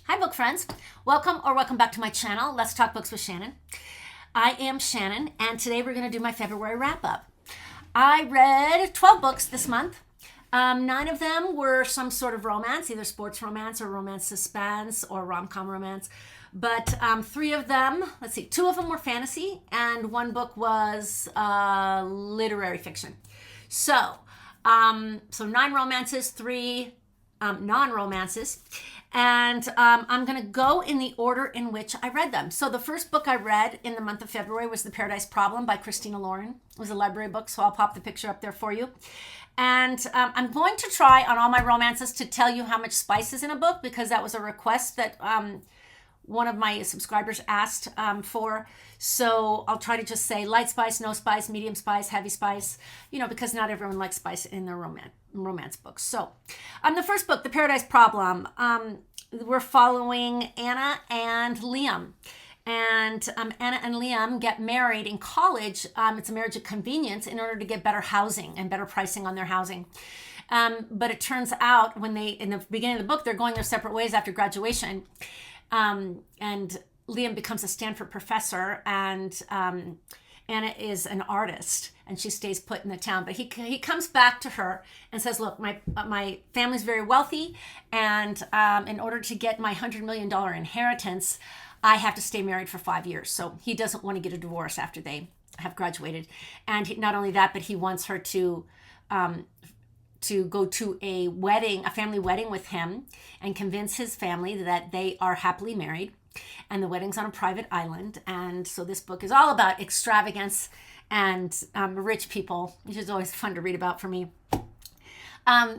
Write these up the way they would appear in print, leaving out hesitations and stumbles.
Hi book friends, welcome back to my channel. Let's talk books with Shannon. I am Shannon and today we're going to do my February wrap up. I read 12 books this month. 9 of them were some sort of romance, either sports romance or romance suspense or rom-com romance. But 3 of them, 2 of them were fantasy and 1 book was literary fiction. So 9 romances, 3 non-romances. And I'm going to go in the order in which I read them. So the first book I read in the month of February was The Paradise Problem by Christina Lauren. It was a library book, so I'll pop the picture up there for you. And I'm going to try on all my romances to tell you how much spice is in a book, because that was a request that one of my subscribers asked for. So I'll try to just say light spice, no spice, medium spice, heavy spice, because not everyone likes spice in their romance books. So the first book, The Paradise Problem, we're following Anna and Liam. And Anna and Liam get married in college. It's a marriage of convenience in order to get better housing and better pricing on their housing. But it turns out in the beginning of the book, they're going their separate ways after graduation. And Liam becomes a Stanford professor, and Anna is an artist, and she stays put in the town. But he comes back to her and says, look, my family's very wealthy, and in order to get my $100 million inheritance, I have to stay married for 5 years. So he doesn't want to get a divorce after they have graduated. And not only that, but he wants her to go to a family wedding with him and convince his family that they are happily married. And the wedding's on a private island. And so this book is all about extravagance and rich people, which is always fun to read about for me.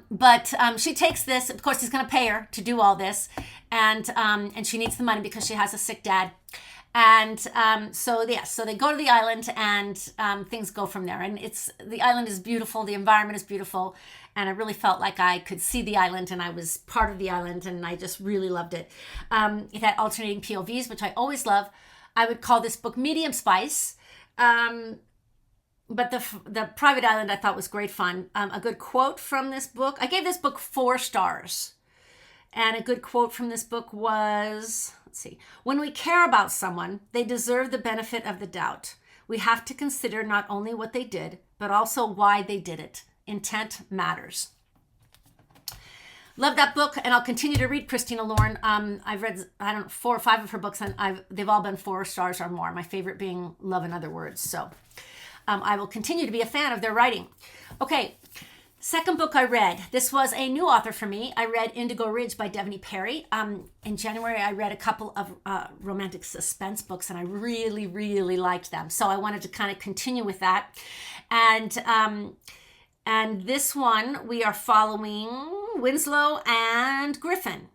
But she takes this, of course, he's going to pay her to do all this. And she needs the money because she has a sick dad. And so they go to the island, and things go from there. And the island is beautiful, the environment is beautiful, and I really felt like I could see the island, and I was part of the island, and I just really loved it. It had alternating POVs, which I always love. I would call this book medium spice, but the private island I thought was great fun. A good quote from this book, I gave this book 4 stars. And a good quote from this book was, when we care about someone, they deserve the benefit of the doubt. We have to consider not only what they did, but also why they did it. Intent matters. Love that book, and I'll continue to read Christina Lauren. I've read, 4 or 5 of her books, and they've all been 4 stars or more. My favorite being Love in Other Words. So I will continue to be a fan of their writing. Okay. Second book I read, this was a new author for me. I read Indigo Ridge by Devney Perry. In January, I read a couple of romantic suspense books, and I really, really liked them. So I wanted to kind of continue with that. And this one, we are following Winslow and Griffin.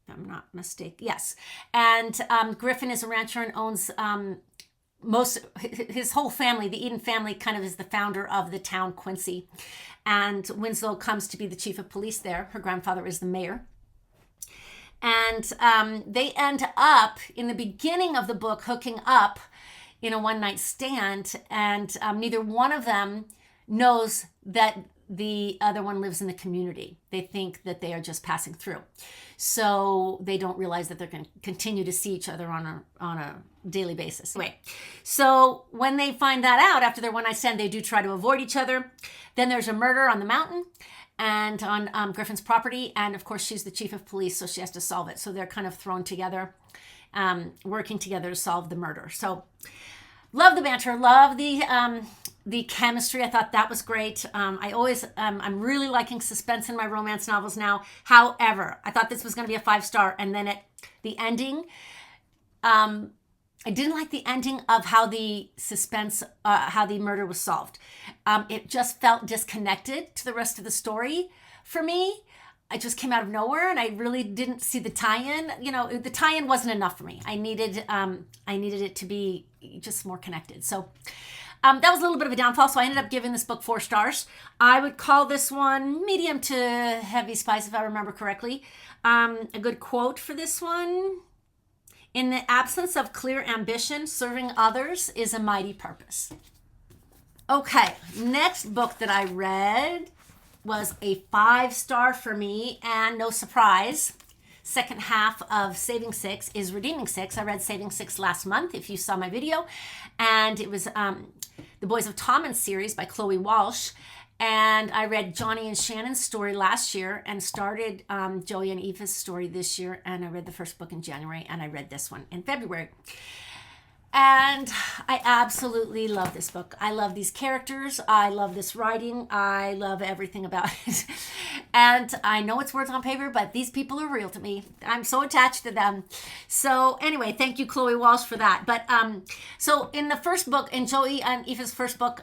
If I'm not mistaken. Yes. And Griffin is a rancher and owns his whole family. The Eden family kind of is the founder of the town Quincy. And Winslow comes to be the chief of police there. Her grandfather is the mayor. And they end up, in the beginning of the book, hooking up in a one-night stand. And neither one of them knows that the other one lives in the community. They think that they are just passing through. So they don't realize that they're going to continue to see each other on a daily basis. Anyway, so when they find that out after their one-night stand, they do try to avoid each other. Then there's a murder on the mountain and on Griffin's property. And of course, she's the chief of police, so she has to solve it. So they're kind of thrown together, working together to solve the murder. So love the banter, love the chemistry. I thought that was great. I'm really liking suspense in my romance novels now. However, I thought this was going to be a 5-star. And then the ending, I didn't like the ending of how the suspense, how the murder was solved. It just felt disconnected to the rest of the story for me. It just came out of nowhere, and I really didn't see the tie-in. The tie-in wasn't enough for me. I needed it to be just more connected. So that was a little bit of a downfall. So I ended up giving this book 4 stars. I would call this one medium to heavy spice, if I remember correctly. A good quote for this one: in the absence of clear ambition, serving others is a mighty purpose. Okay, next book that I read was a 5-star for me, and no surprise, second half of Saving Six is Redeeming Six. I read Saving Six last month, if you saw my video. And it was the Boys of Tommen series by Chloe Walsh. And I read Johnny and Shannon's story last year and started Joey and Eva's story this year. And I read the first book in January, and I read this one in February. And I absolutely love this book. I love these characters. I love this writing. I love everything about it. And I know it's words on paper, but these people are real to me. I'm so attached to them. So anyway, thank you, Chloe Walsh, for that. But so in the first book, in Joey and Eva's first book,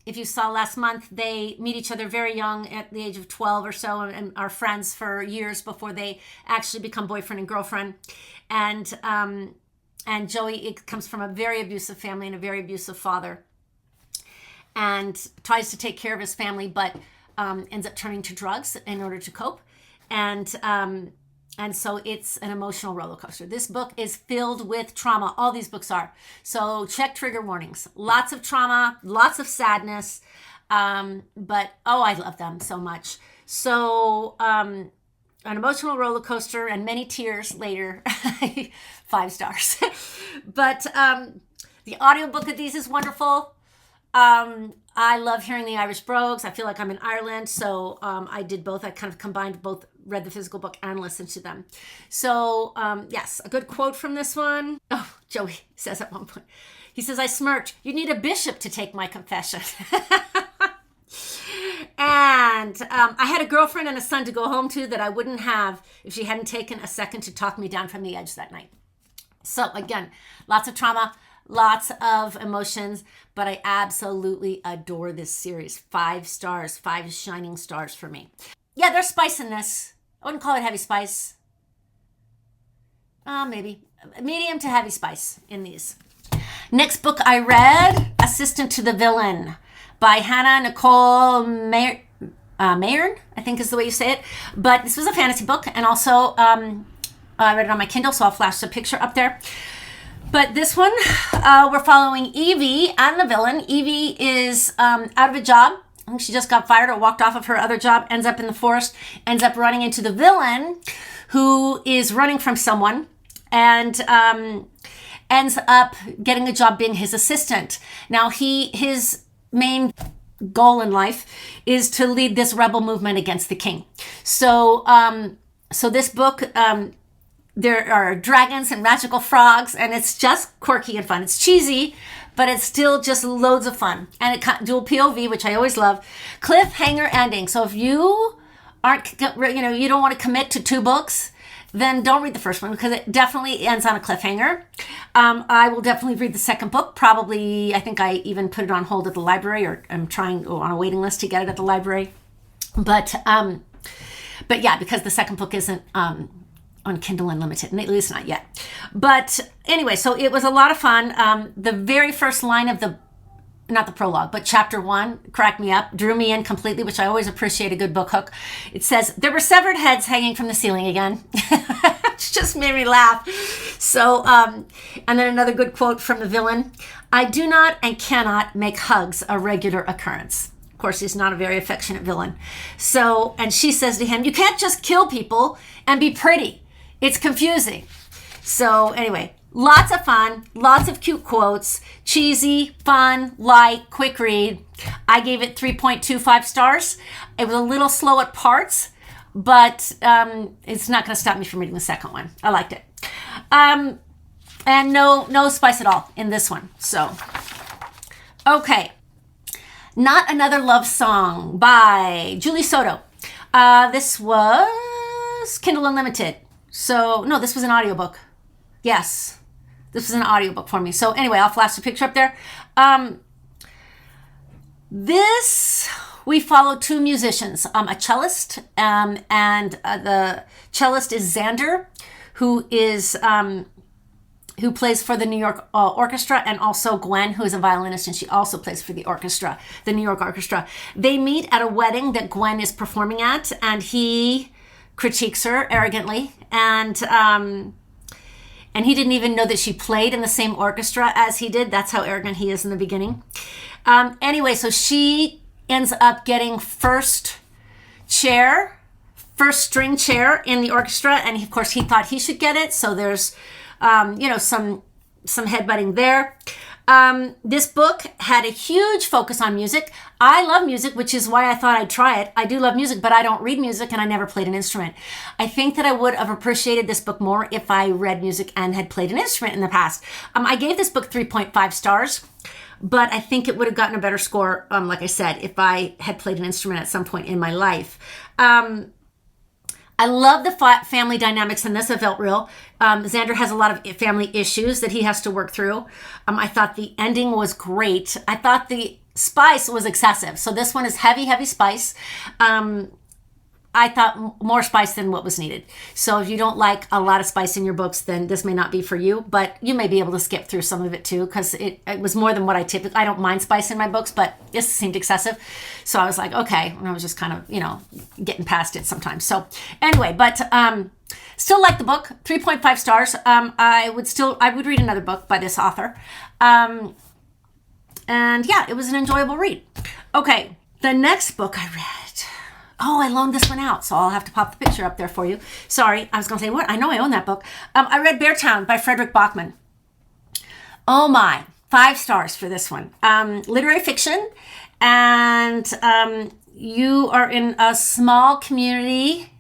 if you saw last month, they meet each other very young at the age of 12 or so and are friends for years before they actually become boyfriend and girlfriend. And Joey, it comes from a very abusive family and a very abusive father, and tries to take care of his family, but ends up turning to drugs in order to cope. And so it's an emotional roller coaster. This book is filled with trauma. All these books are. So check trigger warnings. Lots of trauma, lots of sadness. But, oh, I love them so much. So an emotional roller coaster and many tears later. 5 stars. But the audiobook of these is wonderful. I love hearing the Irish brogues. I feel like I'm in Ireland, so I did both. I kind of combined both, read the physical book and listened to them. So yes, a good quote from this one. Oh, Joey says at one point, he says, "I smirked. You need a bishop to take my confession." And I had a girlfriend and a son to go home to that I wouldn't have if she hadn't taken a second to talk me down from the edge that night. So again, lots of trauma, lots of emotions, but I absolutely adore this series. 5 stars, 5 shining stars for me. Yeah, there's spice in this. I wouldn't call it heavy spice. Maybe medium to heavy spice in these. Next book I read, Assistant to the Villain by Hannah Nicole Mayern, I think is the way you say it. But this was a fantasy book, and also I read it on my Kindle, so I'll flash the picture up there. But this one, we're following Evie and the villain. Evie is out of a job. I think she just got fired or walked off of her other job, ends up in the forest, ends up running into the villain who is running from someone, and ends up getting a job being his assistant. Now, his main goal in life is to lead this rebel movement against the king. So this book, there are dragons and magical frogs, and it's just quirky and fun. It's cheesy, but it's still just loads of fun. And it dual POV, which I always love. Cliffhanger ending. So if you you don't want to commit to 2 books, then don't read the first one, because it definitely ends on a cliffhanger. I will definitely read the second book. Probably, I think I even put it on hold at the library, or I'm trying on a waiting list to get it at the library. But yeah, because the second book isn't on Kindle Unlimited, at least not yet. But anyway, so it was a lot of fun. The very first line of not the prologue, but chapter 1 cracked me up, drew me in completely, which I always appreciate a good book hook. It says, "There were severed heads hanging from the ceiling again." It just made me laugh. So, and then another good quote from the villain: "I do not and cannot make hugs a regular occurrence." Of course, he's not a very affectionate villain. So, and she says to him, "You can't just kill people and be pretty. It's confusing." So anyway, lots of fun, lots of cute quotes, cheesy, fun, light, quick read. I gave it 3.25 stars. It was a little slow at parts, but it's not going to stop me from reading the second one. I liked it. And no spice at all in this one. So, okay. Not Another Love Song by Julie Soto. This was Kindle Unlimited. So, no, this was an audiobook. Yes, this was an audiobook for me. So anyway, I'll flash the picture up there. We follow 2 musicians, a cellist, and the cellist is Xander, who plays for the New York Orchestra, and also Gwen, who is a violinist, and she also plays for the orchestra, the New York Orchestra. They meet at a wedding that Gwen is performing at, and he critiques her arrogantly, and he didn't even know that she played in the same orchestra as he did. That's how arrogant he is in the beginning. Anyway, so she ends up getting first chair first string chair in the orchestra, and of course he thought he should get it. So there's, some headbutting there. This book had a huge focus on music. I love music, which is why I thought I'd try it. I do love music, but I don't read music and I never played an instrument. I think that I would have appreciated this book more if I read music and had played an instrument in the past. I gave this book 3.5 stars, but I think it would have gotten a better score, like I said, if I had played an instrument at some point in my life. I love the family dynamics in this. I felt real. Xander has a lot of family issues that he has to work through. I thought the ending was great. I thought the spice was excessive. So this one is heavy, heavy spice. I thought more spice than what was needed. So if you don't like a lot of spice in your books, then this may not be for you, but you may be able to skip through some of it too, because it was more than what I don't mind spice in my books, but this seemed excessive. So I was like, okay. And I was just kind of, getting past it sometimes. So anyway, but still like the book, 3.5 stars. I would read another book by this author. And yeah, it was an enjoyable read. Okay. The next book I read. Oh, I loaned this one out, so I'll have to pop the picture up there for you. Sorry, I was going to say, what? I know I own that book. I read Beartown by Frederick Bachman. Oh my, 5 stars for this one. Literary fiction, and you are in a small community.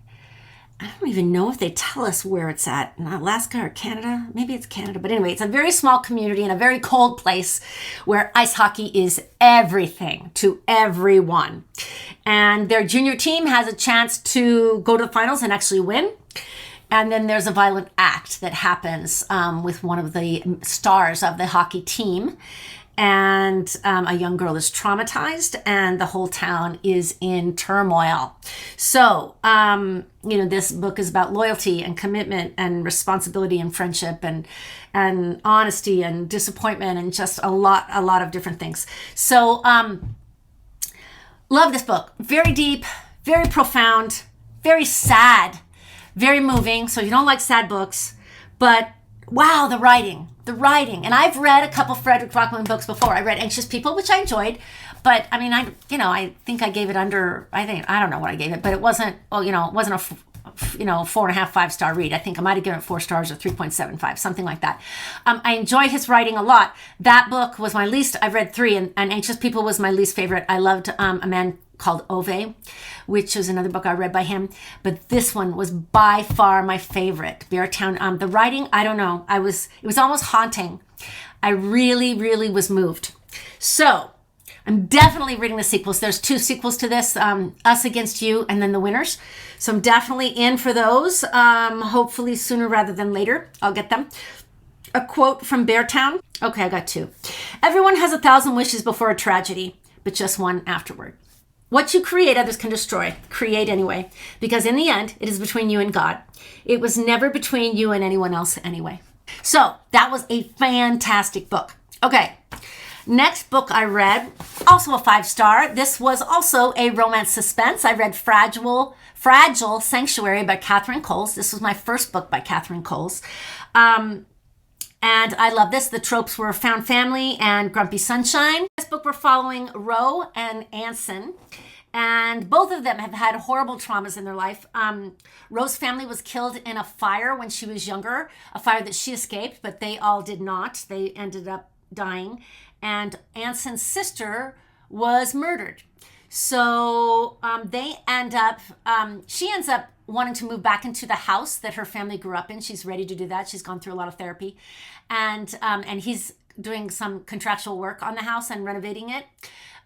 I don't even know if they tell us where it's at, in Alaska or Canada. Maybe it's Canada, but anyway, it's a very small community in a very cold place where ice hockey is everything to everyone. And their junior team has a chance to go to the finals and actually win. And then there's a violent act that happens with one of the stars of the hockey team. And a young girl is traumatized and the whole town is in turmoil. So, this book is about loyalty and commitment and responsibility and friendship and honesty and disappointment and just a lot of different things. So, love this book. Very deep, very profound, very sad, very moving. So if you don't like sad books, but wow, the writing. And I've read a couple Frederick Bachman books before. I read Anxious People, which I enjoyed, but I mean, I think I gave it under, I don't know what I gave it, but it wasn't, it wasn't a 4.5, 5-star read. I think I might've given it 4 stars or 3.75, something like that. I enjoy his writing a lot. That book was my least, I've read 3 and Anxious People was my least favorite. I loved A Man Called Ove, which is another book I read by him. But this one was by far my favorite. Beartown. The writing, I don't know. It was almost haunting. I really, really was moved. So I'm definitely reading the sequels. There's 2 sequels to this, Us Against You and then The Winners. So I'm definitely in for those. Hopefully sooner rather than later. I'll get them. A quote from Beartown. Okay, I got 2. Everyone has 1,000 wishes before a tragedy, but just one afterward. What you create, others can destroy. Create anyway, because in the end, it is between you and God. It was never between you and anyone else anyway. So that was a fantastic book. Okay, next book I read, also a 5-star. This was also a romance suspense. I read Fragile Sanctuary by Catherine Coles. This was my first book by Catherine Coles. And I love this. The tropes were found family and grumpy sunshine. This book we're following Ro and Anson. And both of them have had horrible traumas in their life. Ro's family was killed in a fire when she was younger, a fire that she escaped, but they all did not. They ended up dying. And Anson's sister was murdered. So she ends up wanting to move back into the house that her family grew up in. She's ready to do that. She's gone through a lot of therapy. And he's doing some contractual work on the house and renovating it.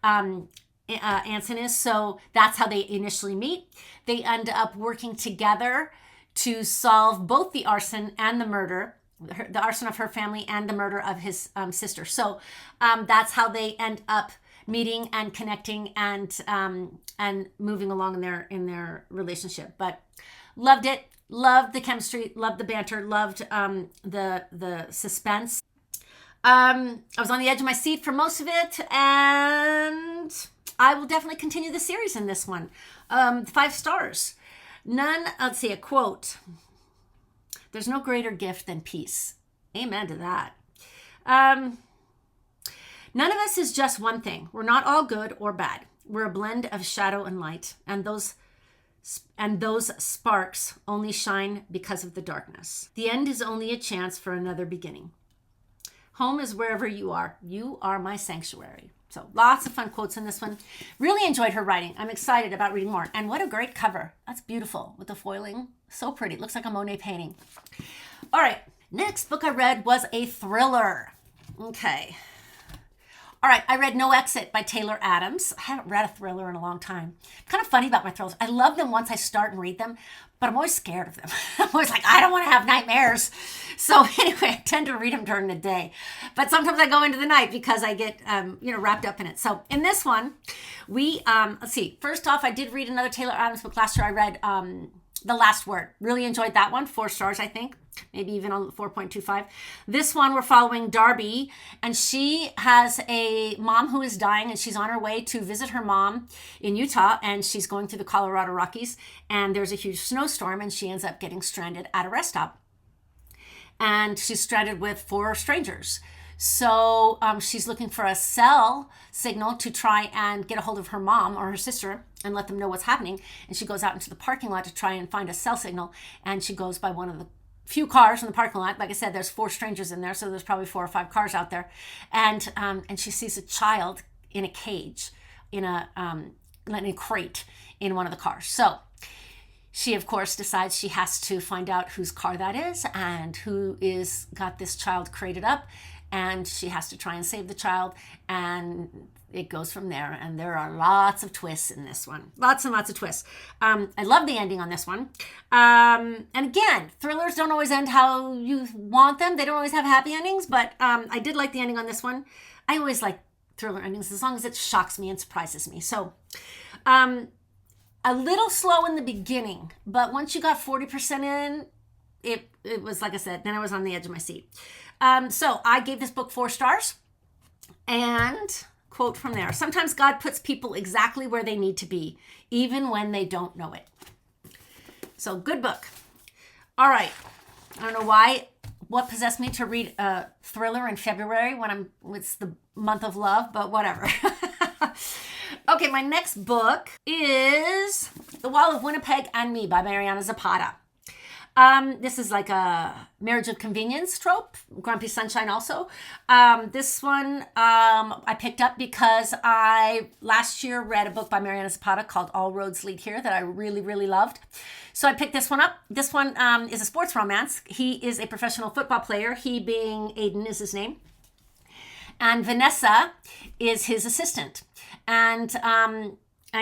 Anson is. So that's how they initially meet. They end up working together to solve both the arson and the murder, the arson of her family and the murder of his sister. So that's how they end up meeting and connecting and moving along in their relationship. But loved it, loved the chemistry, loved the banter, loved the suspense. I was on the edge of my seat for most of it, and I will definitely continue the series in this one. 5 stars. Let's see, a quote. There's no greater gift than peace. Amen to that. None of us is just one thing. We're not all good or bad. We're a blend of shadow and light. And those and those sparks only shine because of the darkness. The end is only a chance for another beginning. Home is wherever you are. You are my sanctuary. So lots of fun quotes in this one. Really enjoyed her writing. I'm excited about reading more. And what a great cover. That's beautiful with the foiling. So pretty. It looks like a Monet painting. All right. Next book I read was a thriller. Okay. All right, I read No Exit by Taylor Adams. I haven't read a thriller in a long time. Kind of funny about my thrillers. I love them once I start and read them, but I'm always scared of them. I'm always like, I don't want to have nightmares. So anyway, I tend to read them during the day. But sometimes I go into the night because I get, wrapped up in it. So in this one, let's see. First off, I did read another Taylor Adams book last year. I read The Last Word. Really enjoyed that one. 4 stars, I think. Maybe even on 4.25. This one, we're following Darby, and she has a mom who is dying, and she's on her way to visit her mom in Utah, and she's going through the Colorado Rockies, and there's a huge snowstorm, and she ends up getting stranded at a rest stop. And she's stranded with 4 strangers. So she's looking for a cell signal to try and get a hold of her mom or her sister and let them know what's happening. And she goes out into the parking lot to try and find a cell signal, and she goes by one of the few cars in the parking lot. Like I said, there's 4 strangers in there, so there's probably 4 or 5 cars out there. And she sees a child in a cage, in a crate in one of the cars. So she, of course, decides she has to find out whose car that is and who is got this child crated up. And she has to try and save the child. And it goes from there. And there are lots of twists in this one. Lots and lots of twists. I love the ending on this one. And again, thrillers don't always end how you want them. They don't always have happy endings. But I did like the ending on this one. I always like thriller endings as long as it shocks me and surprises me. So a little slow in the beginning. But once you got 40% in, it was, like I said, then I was on the edge of my seat. So I gave this book 4 stars. And quote from there: sometimes God puts people exactly where they need to be, even when they don't know it. So good book. All right. I don't know what possessed me to read a thriller in February when it's the month of love, but whatever. Okay, my next book is The Wall of Winnipeg and Me by Mariana Zapata. This is like a marriage of convenience trope. Grumpy Sunshine also. This one I picked up because I last year read a book by Mariana Zapata called All Roads Lead Here that I really, really loved. So I picked this one up. This one is a sports romance. He is a professional football player. He being Aiden is his name. And Vanessa is his assistant. And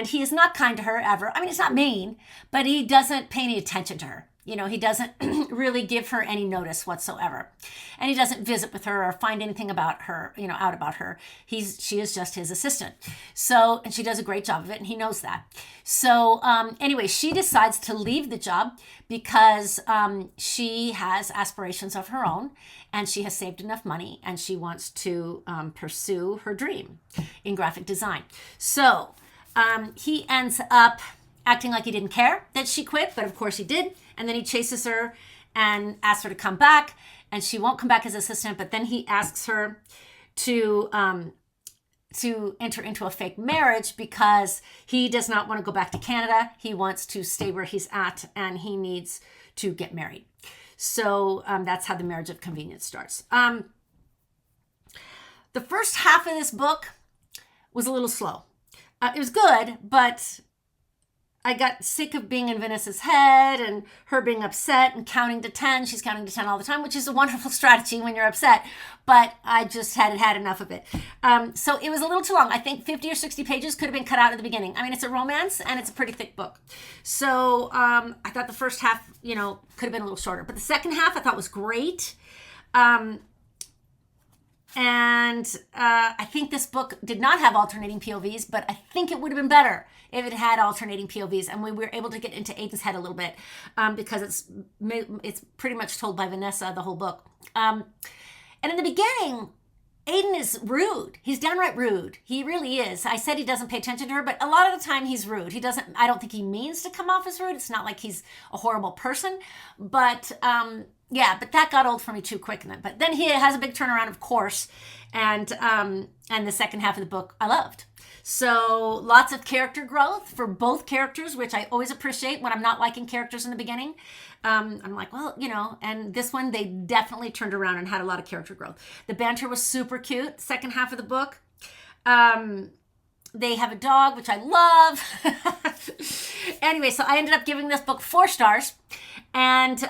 he is not kind to her ever. I mean, he's not mean, but he doesn't pay any attention to her. You know, he doesn't really give her any notice whatsoever. And he doesn't visit with her or find anything about her, out about her. She is just his assistant. So, and she does a great job of it, and he knows that. So anyway, she decides to leave the job because she has aspirations of her own, and she has saved enough money, and she wants to pursue her dream in graphic design. So he ends up acting like he didn't care that she quit, but of course he did. And then he chases her and asks her to come back, and she won't come back as assistant. But then he asks her to enter into a fake marriage because he does not want to go back to Canada. He wants to stay where he's at, and he needs to get married. So that's how the marriage of convenience starts. The first half of this book was a little slow. It was good, but I got sick of being in Vanessa's head and her being upset and counting to 10. She's counting to 10 all the time, which is a wonderful strategy when you're upset, but I just had enough of it. So it was a little too long. I think 50 or 60 pages could have been cut out at the beginning. I mean, it's a romance and it's a pretty thick book. So I thought the first half, could have been a little shorter, but the second half I thought was great. And I think this book did not have alternating POVs, but I think it would have been better if it had alternating POVs, and we were able to get into Aiden's head a little bit because it's pretty much told by Vanessa, the whole book. And in the beginning, Aiden is rude. He's downright rude. He really is. I said he doesn't pay attention to her, but a lot of the time he's rude. I don't think he means to come off as rude. It's not like he's a horrible person, but Yeah, but that got old for me too quick. But then he has a big turnaround, of course, and the second half of the book I loved. So lots of character growth for both characters, which I always appreciate when I'm not liking characters in the beginning. I'm like, well, and this one, they definitely turned around and had a lot of character growth. The banter was super cute. Second half of the book. They have a dog, which I love. Anyway, so I ended up giving this book 4 stars. And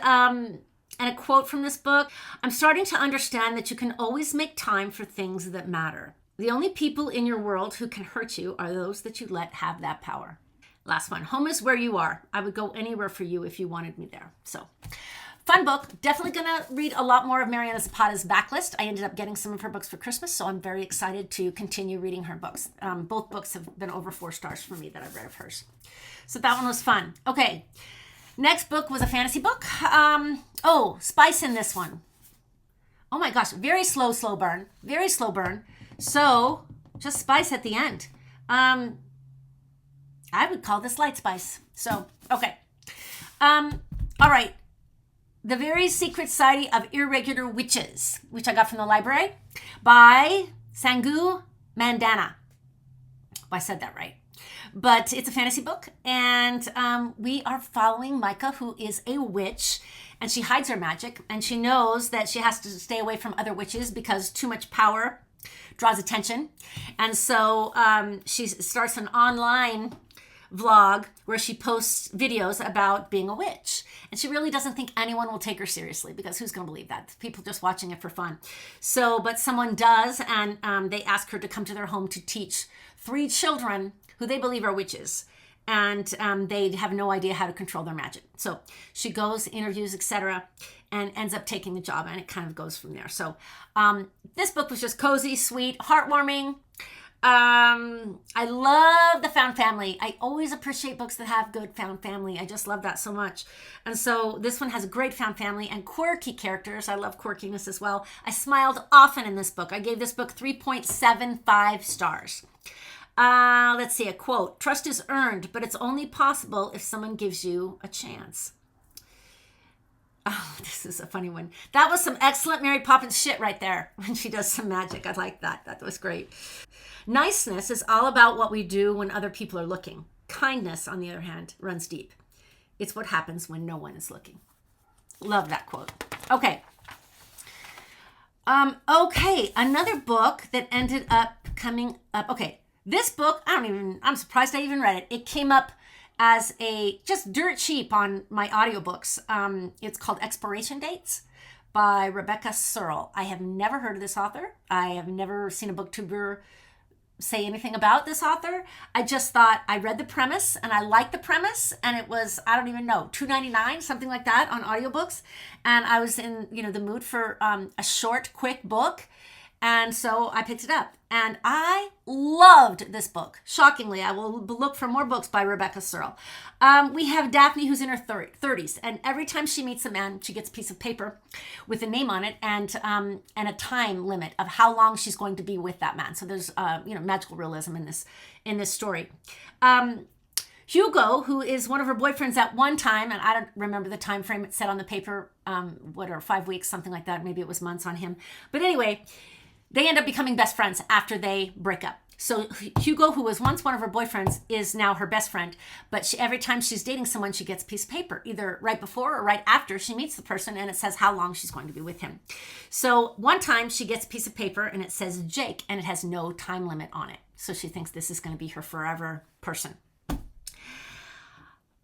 a quote from this book: "I'm starting to understand that you can always make time for things that matter. The only people in your world who can hurt you are those that you let have that power." Last one. "Home is where you are. I would go anywhere for you if you wanted me there." So, fun book. Definitely going to read a lot more of Mariana Zapata's backlist. I ended up getting some of her books for Christmas, so I'm very excited to continue reading her books. Both books have been over 4 stars for me that I've read of hers. So that one was fun. Okay. Next book was a fantasy book. Spice in this one. Oh my gosh. Very slow burn. Very slow burn. So, just spice at the end. I would call this light spice. So, okay. All right. The Very Secret Society of Irregular Witches, which I got from the library, by Sangu Mandana. If I said that right. But it's a fantasy book, and we are following Micah, who is a witch, and she hides her magic, and she knows that she has to stay away from other witches because too much power draws attention. And so she starts an online vlog where she posts videos about being a witch. And she really doesn't think anyone will take her seriously, because who's going to believe that? People just watching it for fun. So, but someone does, and they ask her to come to their home to teach 3 children who they believe are witches. And they have no idea how to control their magic. So she goes, interviews, etc., and ends up taking the job, and it kind of goes from there. So this book was just cozy, sweet, heartwarming. I love the found family. I always appreciate books that have good found family. I just love that so much. And so this one has a great found family and quirky characters. I love quirkiness as well. I smiled often in this book. I gave this book 3.75 stars. Let's see, a quote: "Trust is earned, but it's only possible if someone gives you a chance." Oh, this is a funny one. That was some excellent Mary Poppins shit right there when she does some magic. I like that. That was great. "Niceness is all about what we do when other people are looking. Kindness, on the other hand, runs deep. It's what happens when no one is looking." Love that quote. Okay. Okay, another book that ended up coming up. Okay, this book, I'm surprised I even read it. It came up as a just dirt cheap on my audiobooks. It's called Expiration Dates by Rebecca Searle. I have never heard of this author. I have never seen a booktuber say anything about this author. I just thought, I read the premise and I liked the premise, and it was, I don't even know, $2.99, something like that on audiobooks. And I was in, the mood for a short, quick book. And so I picked it up, and I loved this book. Shockingly, I will look for more books by Rebecca Searle. We have Daphne, who's in her 30s, and every time she meets a man, she gets a piece of paper with a name on it and a time limit of how long she's going to be with that man. So there's magical realism in this story. Hugo, who is one of her boyfriends at one time, and I don't remember the time frame it said on the paper, 5 weeks, something like that. Maybe it was months on him. But anyway, they end up becoming best friends after they break up. So Hugo, who was once one of her boyfriends, is now her best friend. But every time she's dating someone, she gets a piece of paper, either right before or right after she meets the person, and it says how long she's going to be with him. So one time she gets a piece of paper and it says Jake, and it has no time limit on it. So she thinks this is going to be her forever person.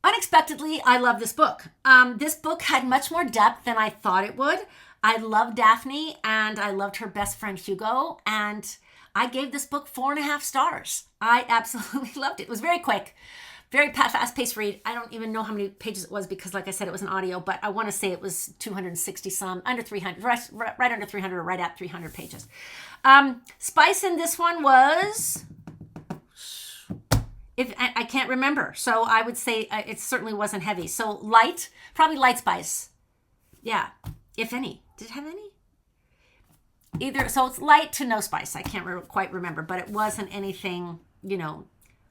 Unexpectedly, I love this book. This book had much more depth than I thought it would. I love Daphne, and I loved her best friend Hugo, and I gave this book 4.5 stars. I absolutely loved it. It was very quick, very fast-paced read. I don't even know how many pages it was because, like I said, it was an audio, but I want to say it was 260 some, under 300, right under 300 or right at 300 pages. Spice in this one was, I can't remember, so I would say it certainly wasn't heavy. So light, probably light spice. Yeah, if any. Did it have any? Either, so it's light to no spice. I can't quite remember, but it wasn't anything,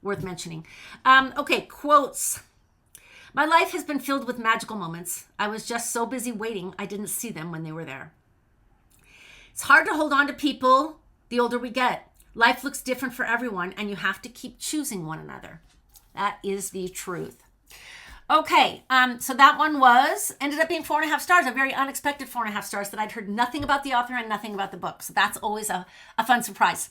worth mentioning. Okay, quotes. My life has been filled with magical moments. I was just so busy waiting, I didn't see them when they were there. It's hard to hold on to people the older we get. Life looks different for everyone, and you have to keep choosing one another. That is the truth. Okay, so that one ended up being 4.5 stars, a very unexpected 4.5 stars that I'd heard nothing about the author and nothing about the book. So that's always a fun surprise.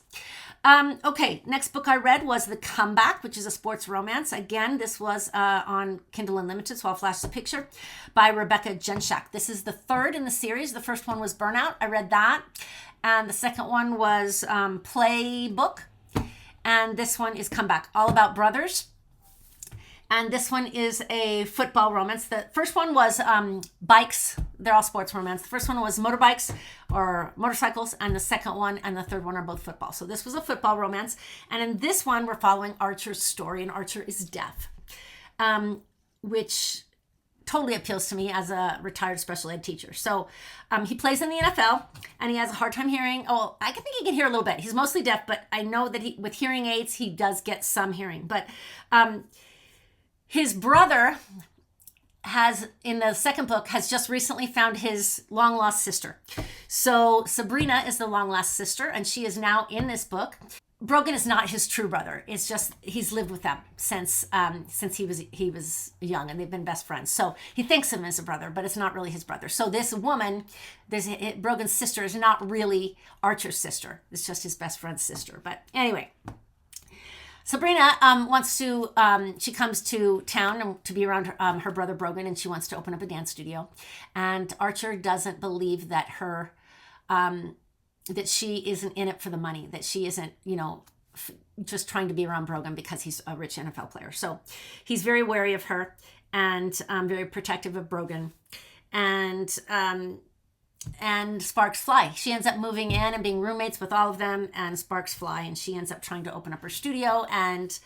Okay, next book I read was The Comeback, which is a sports romance. Again, this was on Kindle Unlimited, so I'll flash the picture, by Rebecca Genshak. This is the third in the series. The first one was Burnout. I read that. And the second one was Playbook. And this one is Comeback, all about brothers. And this one is a football romance. The first one was bikes. They're all sports romance. The first one was motorbikes or motorcycles. And the second one and the third one are both football. So this was a football romance. And in this one, we're following Archer's story. And Archer is deaf, which totally appeals to me as a retired special ed teacher. So he plays in the NFL and he has a hard time hearing. Oh, I think he can hear a little bit. He's mostly deaf, but I know that with hearing aids, he does get some hearing. But his brother in the second book, has just recently found his long-lost sister. So Sabrina is the long-lost sister, and she is now in this book. Brogan is not his true brother. It's just he's lived with them since he was young, and they've been best friends. So he thinks of him as a brother, but it's not really his brother. So this woman, Brogan's sister, is not really Archer's sister. It's just his best friend's sister. But anyway, Sabrina she comes to town to be around her brother Brogan, and she wants to open up a dance studio. And Archer doesn't believe that that she isn't in it for the money, that she isn't, just trying to be around Brogan because he's a rich NFL player. So he's very wary of her and very protective of Brogan. And sparks fly. She ends up moving in and being roommates with all of them, and sparks fly, and she ends up trying to open up her studio, and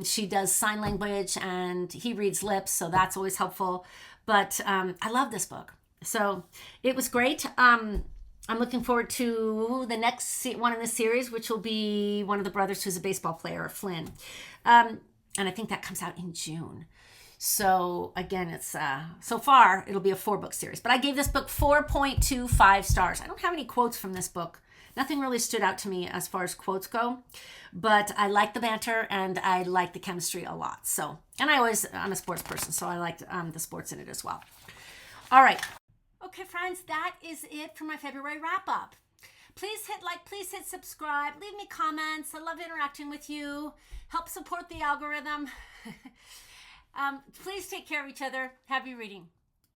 she does sign language, and he reads lips, so that's always helpful. But I love this book. So it was great. I'm looking forward to the next one in the series, which will be one of the brothers who's a baseball player, Flynn. And I think that comes out in June. So again, it's so far it'll be a 4-book series, but I gave this book 4.25 stars. I don't have any quotes from this book. Nothing really stood out to me as far as quotes go, but I like the banter and I like the chemistry a lot. So, and I'm a sports person, so I liked the sports in it as well. All right. Okay, friends, that is it for my February wrap up. Please hit like, please hit subscribe, leave me comments. I love interacting with you. Help support the algorithm. Please take care of each other. Happy reading.